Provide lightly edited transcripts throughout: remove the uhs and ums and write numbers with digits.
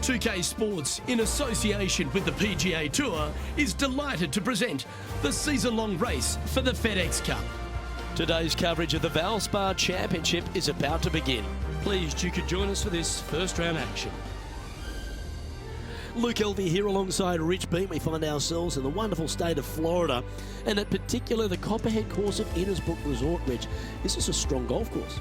2K Sports, in association with the PGA Tour, is delighted to present the season-long race for the FedEx Cup. Today's coverage of the Valspar Championship is about to begin. Pleased you could join us for this first round action. Luke Elvey here alongside Rich Beam. We find ourselves in the wonderful state of Florida, and in particular the Copperhead course of Innisbrook Resort. Rich, this is a strong golf course.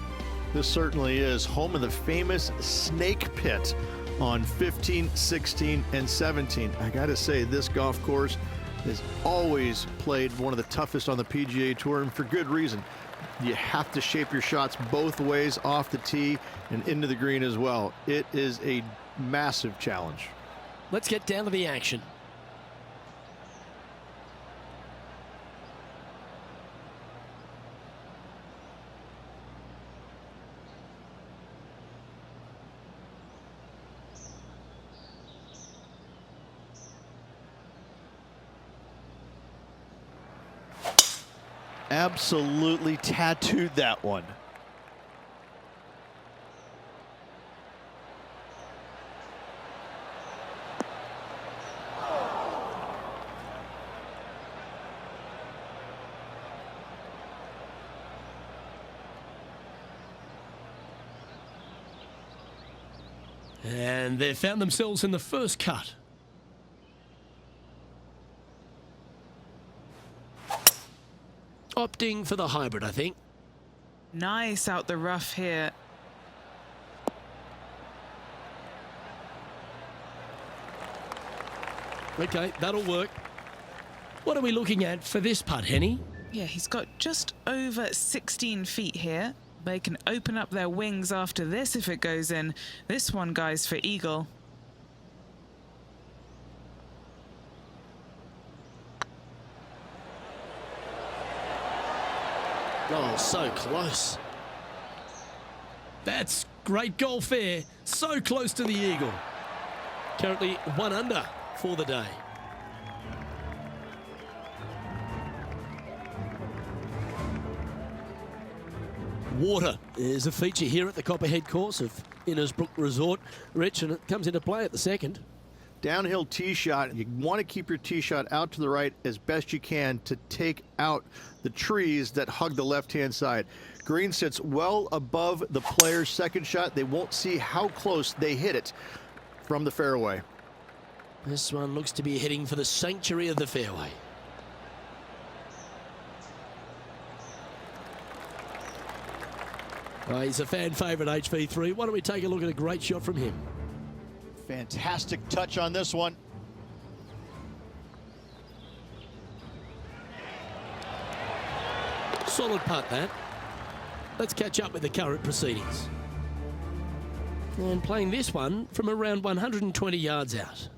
This certainly is home of the famous Snake Pit on 15, 16, and 17. I gotta say, this golf course has always played one of the toughest on the PGA Tour, and for good reason. You have to shape your shots both ways, off the tee and into the green as well. It is a massive challenge. Let's get down to the action. Absolutely tattooed that one. And they've found themselves in the first cut. Opting for the hybrid, I think. Nice out the rough here. Okay, that'll work. What are we looking at for this putt, Henny? Yeah, he's got just over 16 feet here. They can open up their wings after this if it goes in. This one, guys, for eagle. Oh, so close. That's great golf there. So close to the eagle. Currently 1 under for the day. Water is a feature here at the Copperhead course of Innisbrook Resort. Rich, and it comes into play at the second. Downhill tee shot, you want to keep your tee shot out to the right as best you can to take out the trees that hug the left-hand side. Green sits well above the player's second shot. They won't see how close they hit it from the fairway. This one looks to be heading for the sanctuary of the fairway. He's a fan favourite, HV3. Why don't we take a look at a great shot from him? Fantastic touch on this one. Solid putt, that. Let's catch up with the current proceedings. And playing this one from around 120 yards out.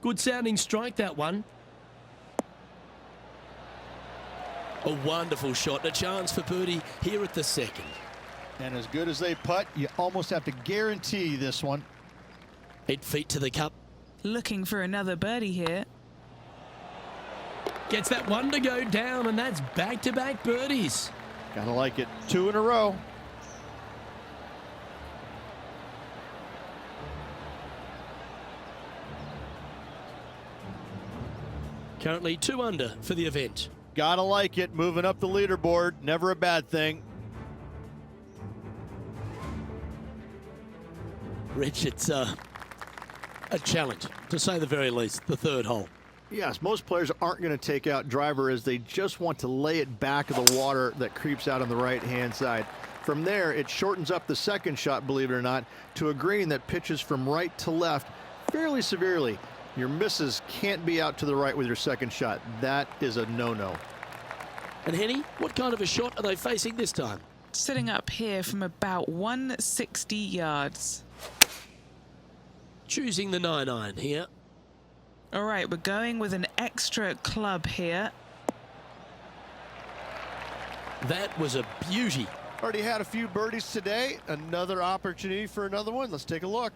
Good sounding strike, that one. A wonderful shot, a chance for birdie here at the second. And as good as they putt, you almost have to guarantee this one. 8 feet to the cup. Looking for another birdie here. Gets that one to go down, and that's back-to-back birdies. Gotta like it. 2 in a row. Currently 2 under for the event. Gotta like it. Moving up the leaderboard. Never a bad thing. Rich, it's a challenge, to say the very least, the third hole. Yes, most players aren't going to take out driver as they just want to lay it back of the water that creeps out on the right-hand side. From there, it shortens up the second shot, believe it or not, to a green that pitches from right to left fairly severely. Your misses can't be out to the right with your second shot. That is a no-no. And Henny, what kind of a shot are they facing this time? sitting up here from about 160 yards. Choosing the 9-iron here. All right, we're going with an extra club here. That was a beauty. Already had a few birdies today. Another opportunity for another one. Let's take a look.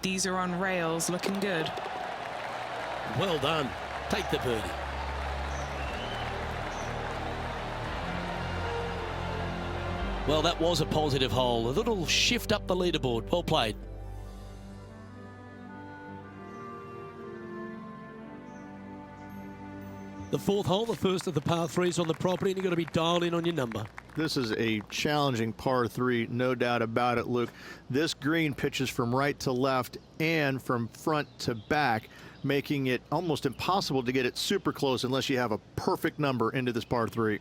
These are on rails, looking good. Well done. Take the birdie. Well, that was a positive hole. A little shift up the leaderboard. Well played. The fourth hole, the first of the par threes on the property, and you've got to be dialed in on your number. This is a challenging par 3, no doubt about it, Luke. This green pitches from right to left and from front to back, making it almost impossible to get it super close unless you have a perfect number into this par 3.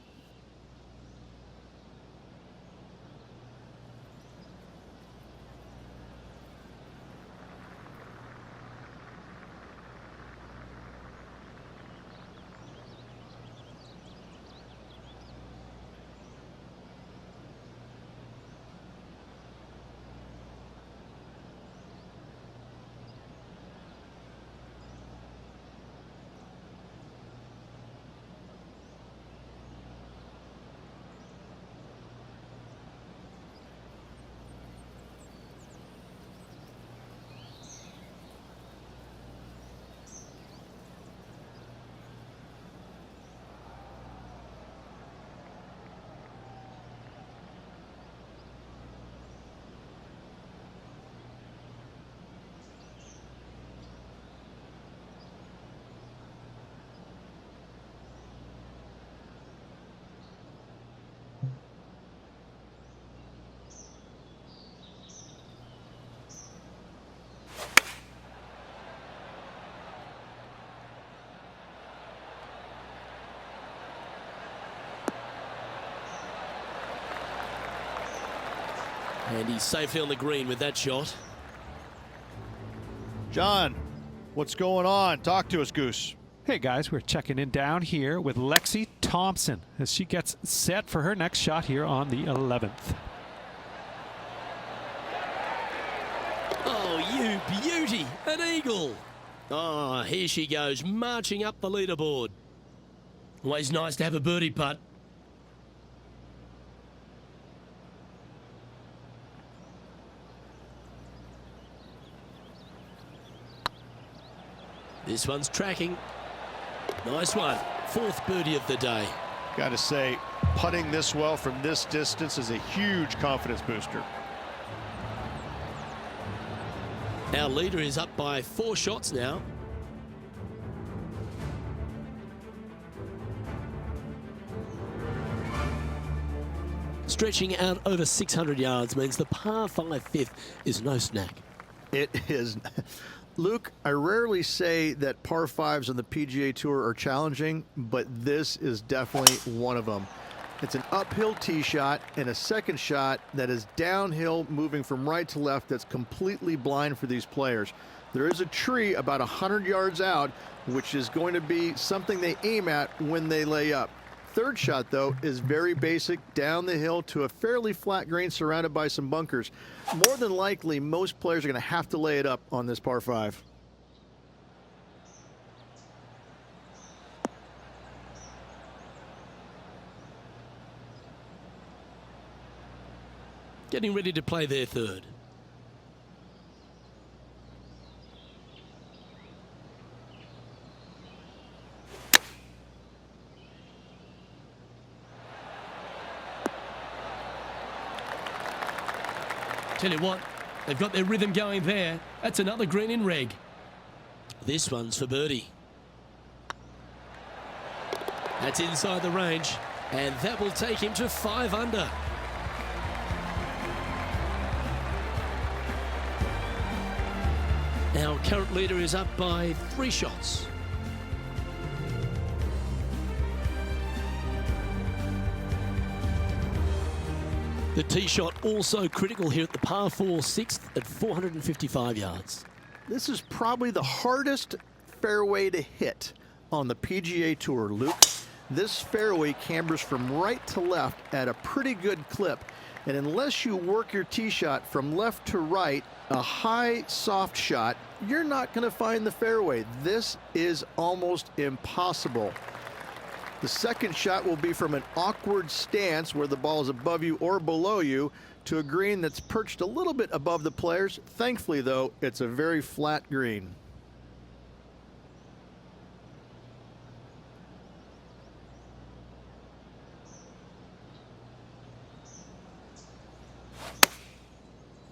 And he's safely on the green with that shot. John, what's going on? Talk to us, Goose. Hey guys, we're checking in down here with Lexi Thompson as she gets set for her next shot here on the 11th. Oh, you beauty! An eagle! Oh, here she goes, marching up the leaderboard. Always nice to have a birdie putt. This one's tracking. Nice one. Fourth birdie of the day. Got to say, putting this well from this distance is a huge confidence booster. Our leader is up by 4 shots now. Stretching out over 600 yards means the par 5 fifth is no snack. It is. Luke, I rarely say that par 5s on the PGA Tour are challenging, but this is definitely one of them. It's an uphill tee shot and a second shot that is downhill, moving from right to left, that's completely blind for these players. There is a tree about 100 yards out, which is going to be something they aim at when they lay up. Third shot, though, is very basic, down the hill to a fairly flat green surrounded by some bunkers. More than likely, most players are going to have to lay it up on this par 5. Getting ready to play their third. Tell you what, they've got their rhythm going there. That's another green in reg. This one's for birdie. That's inside the range, and that will take him to 5 under. Our current leader is up by 3 shots. The tee shot also critical here at the par 4 6th at 455 yards. This is probably the hardest fairway to hit on the PGA Tour, Luke. This fairway cambers from right to left at a pretty good clip. And unless you work your tee shot from left to right, a high, soft shot, you're not going to find the fairway. This is almost impossible. The second shot will be from an awkward stance where the ball is above you or below you to a green that's perched a little bit above the players. Thankfully, though, it's a very flat green.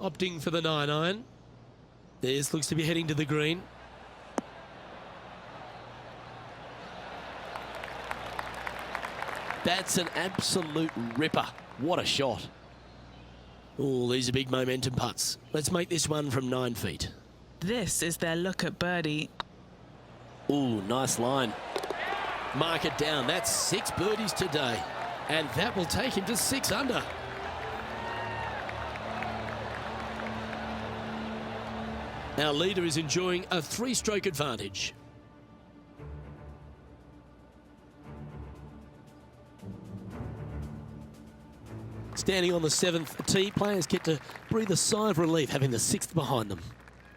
Opting for the 9-iron. This looks to be heading to the green. That's an absolute ripper. What a shot. Oh, these are big momentum putts. Let's make this one from 9 feet. This is their look at birdie. Oh, nice line. Mark it down. That's 6 birdies today. And that will take him to 6 under. Our leader is enjoying a 3-stroke advantage. Standing on the 7th tee, players get to breathe a sigh of relief having the 6th behind them.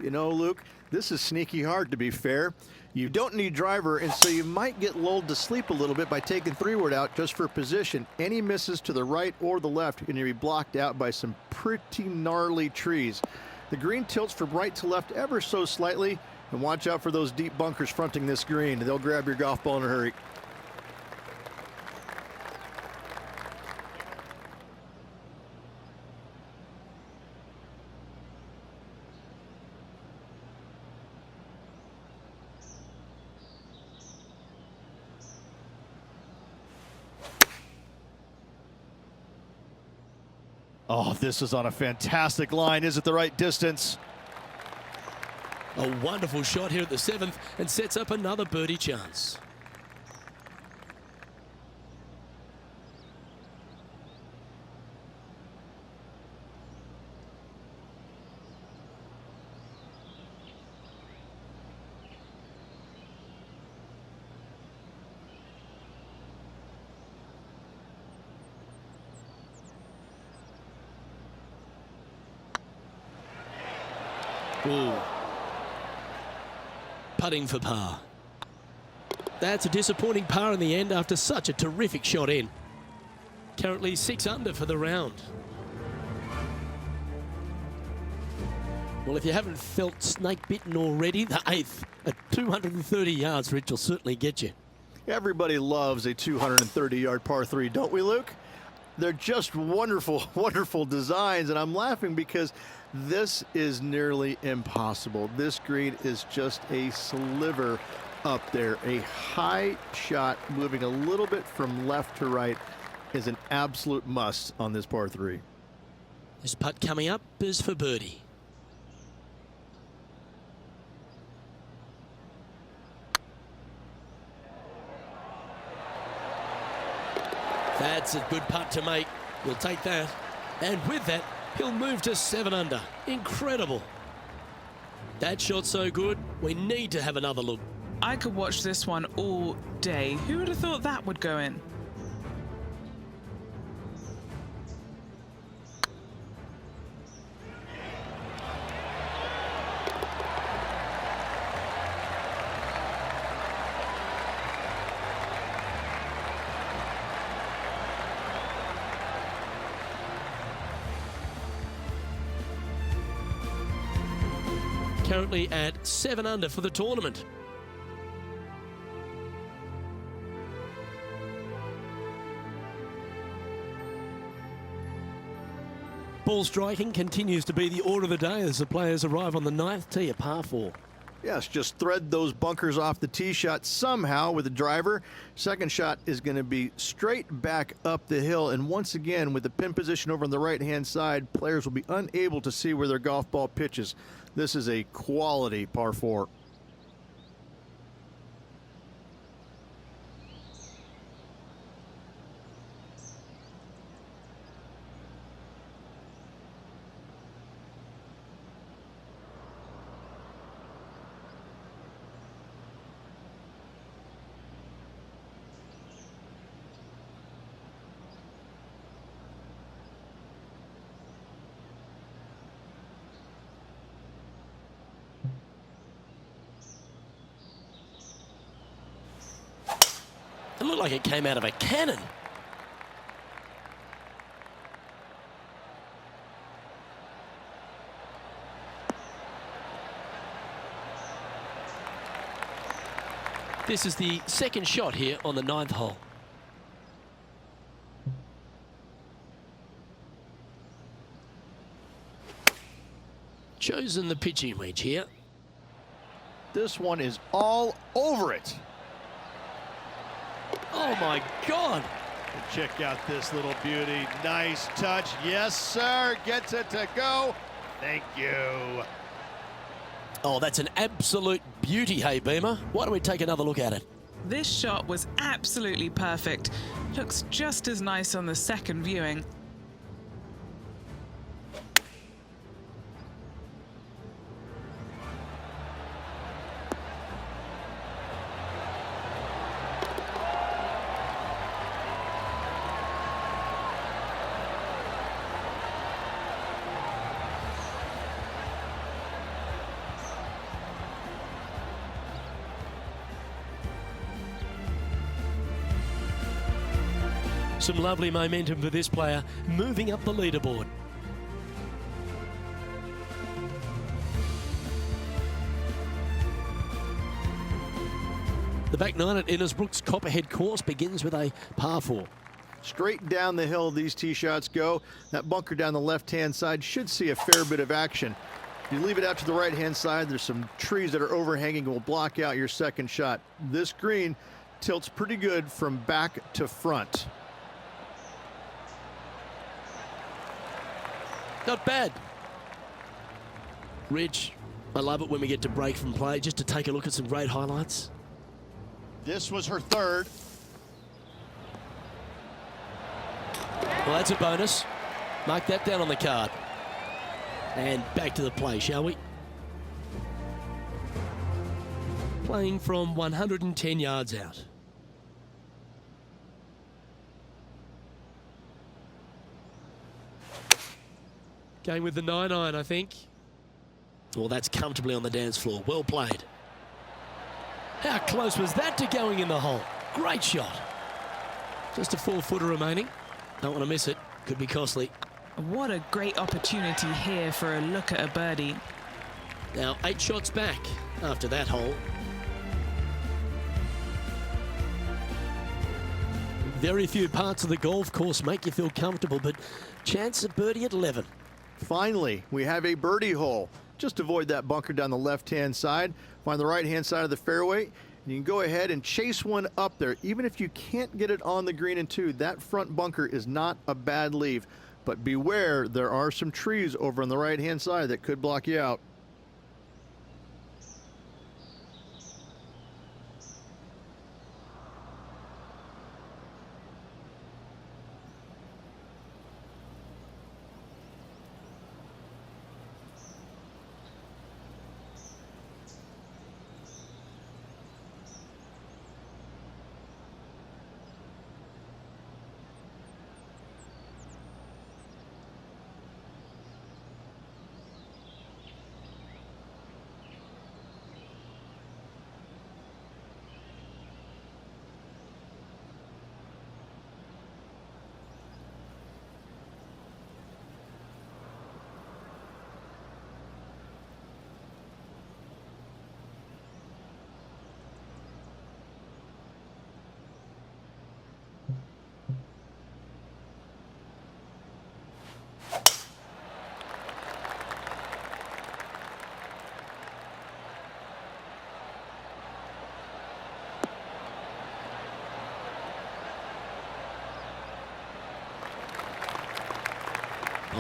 You know, Luke, this is sneaky hard, to be fair. You don't need driver, and so you might get lulled to sleep a little bit by taking 3-wood out just for position. Any misses to the right or the left are going to be blocked out by some pretty gnarly trees. The green tilts from right to left ever so slightly, and watch out for those deep bunkers fronting this green. They'll grab your golf ball in a hurry. Oh, this is on a fantastic line. Is it the right distance? A wonderful shot here at the 7th and sets up another birdie chance. Ooh. Putting for par. That's a disappointing par in the end after such a terrific shot in. Currently 6 under for the round. Well, if you haven't felt snake bitten already, the 8th at 230 yards, Rich, will certainly get you. Everybody loves a 230-yard par 3, don't we, Luke? They're just wonderful, wonderful designs, and I'm laughing because this is nearly impossible. This green is just a sliver up there. A high shot moving a little bit from left to right is an absolute must on this par 3. This putt coming up is for birdie. That's a good putt to make. We'll take that. And with that, he'll move to 7 under. Incredible. That shot so good, we need to have another look. I could watch this one all day. Who would have thought that would go in? Currently at 7 under for the tournament. Ball striking continues to be the order of the day as the players arrive on the 9th tee, a par 4. Yes, just thread those bunkers off the tee shot somehow with the driver. Second shot is going to be straight back up the hill. And once again, with the pin position over on the right-hand side, players will be unable to see where their golf ball pitches. This is a quality par 4. It looked like it came out of a cannon. This is the second shot here on the 9th hole. Chosen the pitching wedge here. This one is all over it. Oh my God. Check out this little beauty. Nice touch. Yes, sir. Gets it to go. Thank you. Oh, that's an absolute beauty, hey Beamer. Why don't we take another look at it? This shot was absolutely perfect. Looks just as nice on the second viewing. Some lovely momentum for this player, moving up the leaderboard. The back nine at Innisbrook's Copperhead course begins with a par 4. Straight down the hill these tee shots go. That bunker down the left-hand side should see a fair bit of action. If you leave it out to the right-hand side, there's some trees that are overhanging and will block out your second shot. This green tilts pretty good from back to front. Not bad. Rich, I love it when we get to break from play just to take a look at some great highlights. This was her third. Well, that's a bonus. Mark that down on the card. And back to the play, shall we? Playing from 110 yards out. Going with the 9-iron, I think. Well, that's comfortably on the dance floor. Well played. How close was that to going in the hole? Great shot. Just a 4-footer remaining. Don't want to miss it. Could be costly. What a great opportunity here for a look at a birdie. Now 8 shots back after that hole. Very few parts of the golf course make you feel comfortable, but chance of birdie at 11. Finally, we have a birdie hole. Just avoid that bunker down the left-hand side. Find the right-hand side of the fairway. And you can go ahead and chase one up there. Even if you can't get it on the green in 2, that front bunker is not a bad leave. But beware, there are some trees over on the right-hand side that could block you out.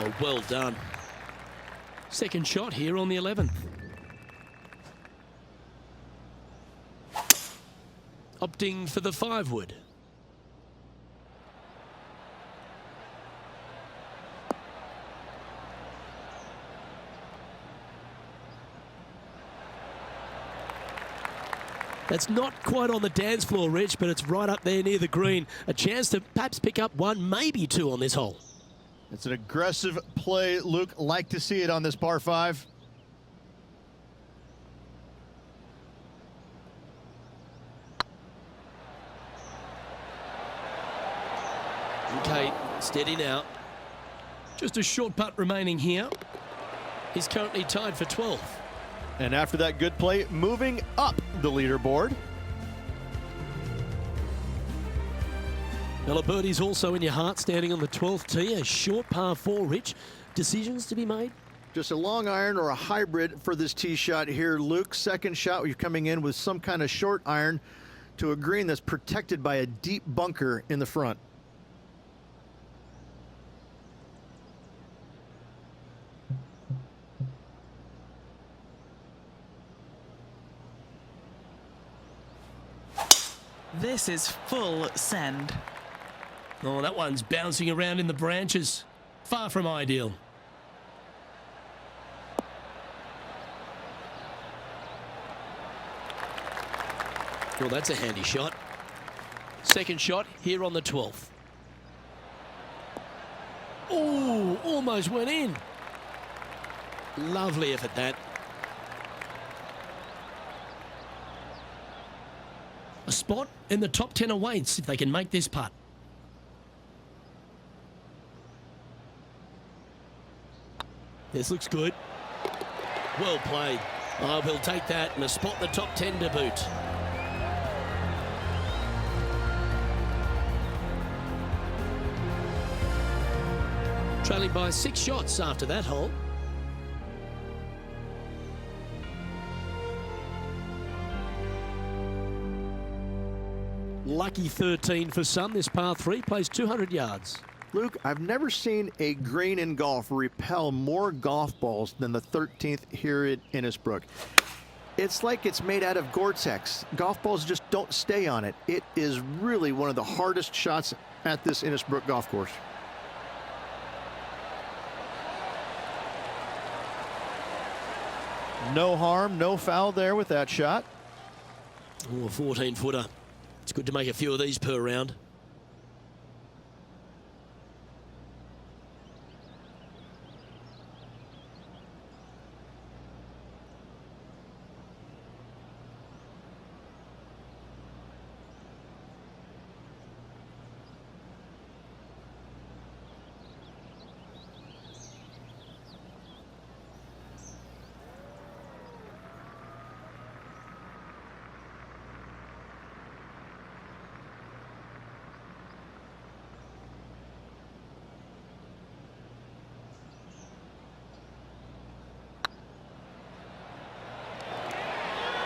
Oh, well done. Second shot here on the 11th. Opting for the 5-wood. That's not quite on the dance floor, Rich, but it's right up there near the green. A chance to perhaps pick up one, maybe two on this hole. It's an aggressive play, Luke. Like to see it on this par 5. Okay, steady now. Just a short putt remaining here. He's currently tied for 12th. And after that good play, moving up the leaderboard. Well, a birdie's also in your heart, standing on the 12th tee. A short par 4, Rich. Decisions to be made? Just a long iron or a hybrid for this tee shot here, Luke. Second shot, you're coming in with some kind of short iron to a green that's protected by a deep bunker in the front. This is full send. Oh, that one's bouncing around in the branches. Far from ideal. Well, that's a handy shot. Second shot here on the 12th. Oh, almost went in. Lovely effort, that. A spot in the top 10 awaits if they can make this putt. This looks good. Well played. Oh, we'll take that, and a spot in the top 10 to boot. Trailing by 6 shots after that hole. Lucky 13 for some. This par 3 plays 200 yards. Luke, I've never seen a green in golf repel more golf balls than the 13th here at Innisbrook. It's like it's made out of Gore-Tex. Golf balls just don't stay on it. It is really one of the hardest shots at this Innisbrook golf course. No harm, no foul there with that shot. Oh, a 14-footer. It's good to make a few of these per round.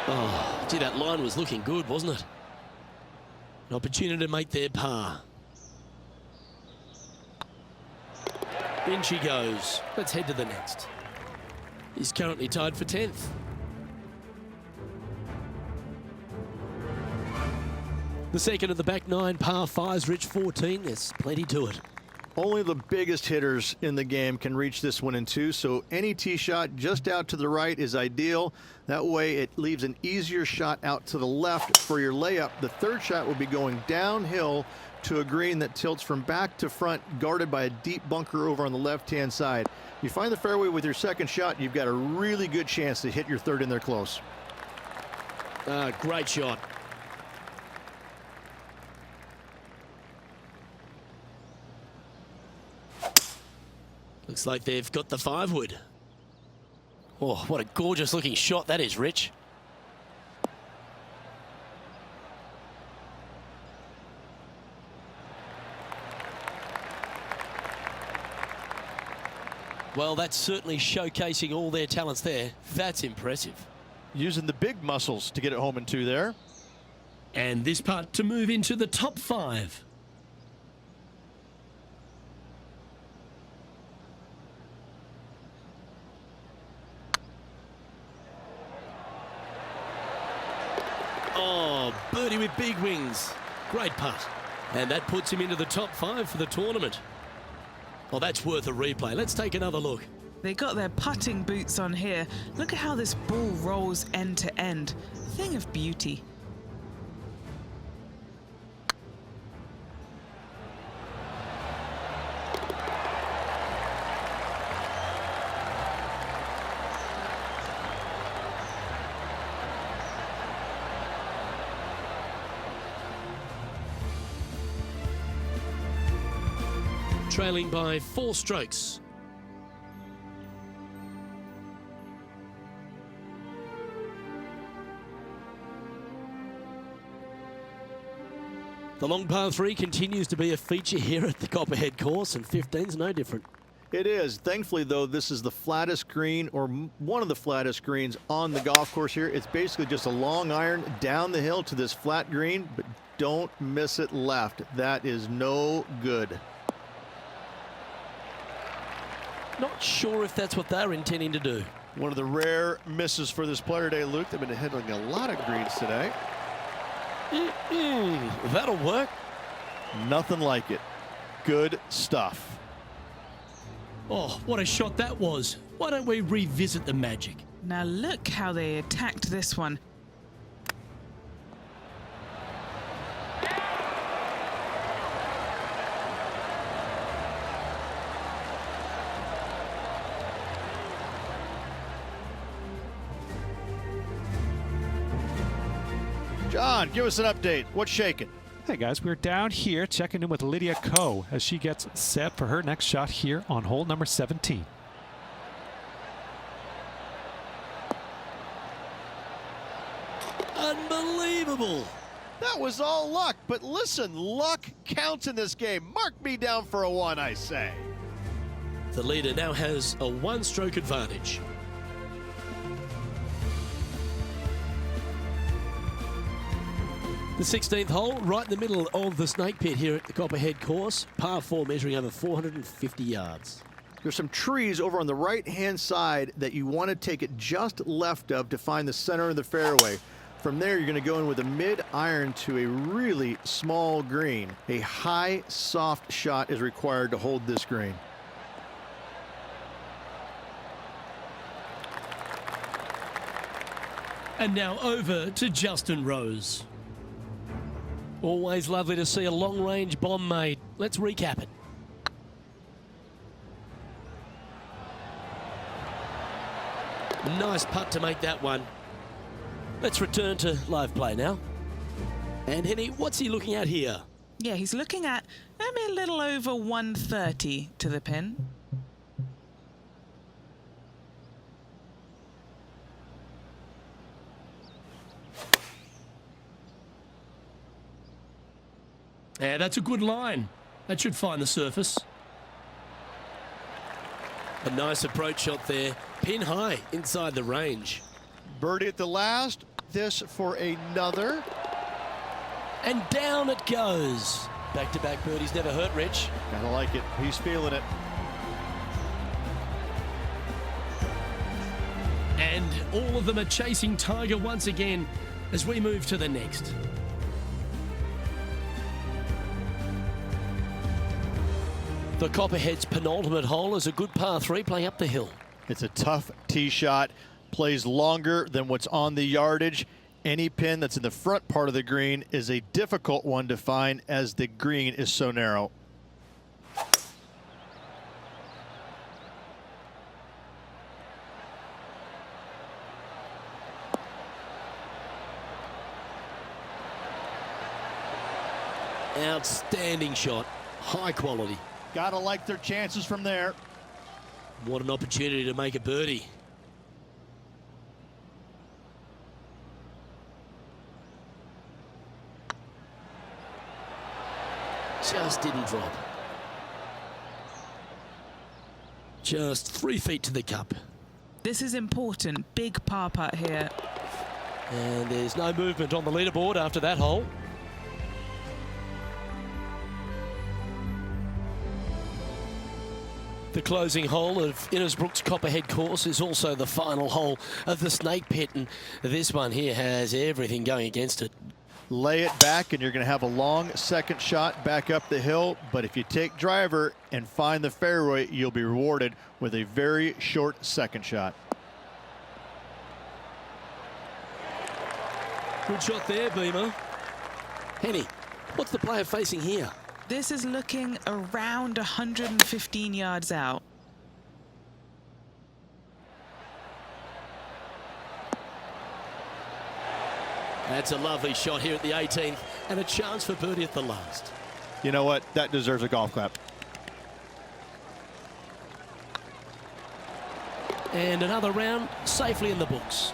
Oh, gee, that line was looking good, wasn't it? An opportunity to make their par. In she goes. Let's head to the next. He's currently tied for 10th. The second of the back 9 par 5s, Rich, 14. There's plenty to it. Only the biggest hitters in the game can reach this one in 2, so any tee shot just out to the right is ideal. That way it leaves an easier shot out to the left for your layup. The third shot will be going downhill to a green that tilts from back to front, guarded by a deep bunker over on the left-hand side. You find the fairway with your second shot, you've got a really good chance to hit your third in there close. Great shot. Looks like they've got the 5-wood. Oh, what a gorgeous looking shot that is, Rich. Well, that's certainly showcasing all their talents there. That's impressive. Using the big muscles to get it home in 2 there. And this putt to move into the top 5. Oh, birdie with big wings. Great putt. And that puts him into the top 5 for the tournament. Well, that's worth a replay. Let's take another look. They got their putting boots on here. Look at how this ball rolls end to end. Thing of beauty. Trailing by 4 strokes. The long par 3 continues to be a feature here at the Copperhead course, and 15's no different. It is. Thankfully, though, this is the flattest green, or one of the flattest greens on the golf course here. It's basically just a long iron down the hill to this flat green, but don't miss it left. That is no good. Not sure if that's what they're intending to do. One of the rare misses for this player today, Luke. They've been handling a lot of greens today. That'll work. Nothing like it. Good stuff. Oh, what a shot that was. Why don't we revisit the magic? Now look how they attacked this one. John, give us an update. What's shaking? Hey guys, we're down here checking in with Lydia Ko as she gets set for her next shot here on hole number 17. Unbelievable. That was all luck, but listen, luck counts in this game. Mark me down for a 1, I say. The leader now has a 1-stroke advantage. The 16th hole, right in the middle of the snake pit here at the Copperhead course. Par 4 measuring over 450 yards. There's some trees over on the right-hand side that you want to take it just left of to find the center of the fairway. From there, you're going to go in with a mid-iron to a really small green. A high, soft shot is required to hold this green. And now over to Justin Rose. Always lovely to see a long-range bomb made. Let's recap it. Nice putt to make that one. Let's return to live play now. And Henny, what's he looking at here? Yeah, he's looking at maybe a little over 130 to the pin. Yeah, that's a good line. That should find the surface. A nice approach shot there. Pin high inside the range. Birdie at the last. This for another. And down it goes. Back-to-back birdies never hurt, Rich. Gotta like it. He's feeling it. And all of them are chasing Tiger once again as we move to the next. The Copperhead's penultimate hole is a good par 3 playing up the hill. It's a tough tee shot. Plays longer than what's on the yardage. Any pin that's in the front part of the green is a difficult one to find as the green is so narrow. Outstanding shot. High quality. Gotta like their chances from there. What an opportunity to make a birdie. Just didn't drop. Just 3 feet to the cup. This is important. Big par putt here. And there's no movement on the leaderboard after that hole. The closing hole of Innisbrook's Copperhead course is also the final hole of the Snake Pit, and this one here has everything going against it. Lay it back and you're going to have a long second shot back up the hill, but if you take driver and find the fairway, you'll be rewarded with a very short second shot. Good shot there, Beamer. Henny, what's the player facing here? This is looking around 115 yards out. That's a lovely shot here at the 18th, and a chance for birdie at the last. You know what? That deserves a golf clap. And another round safely in the books.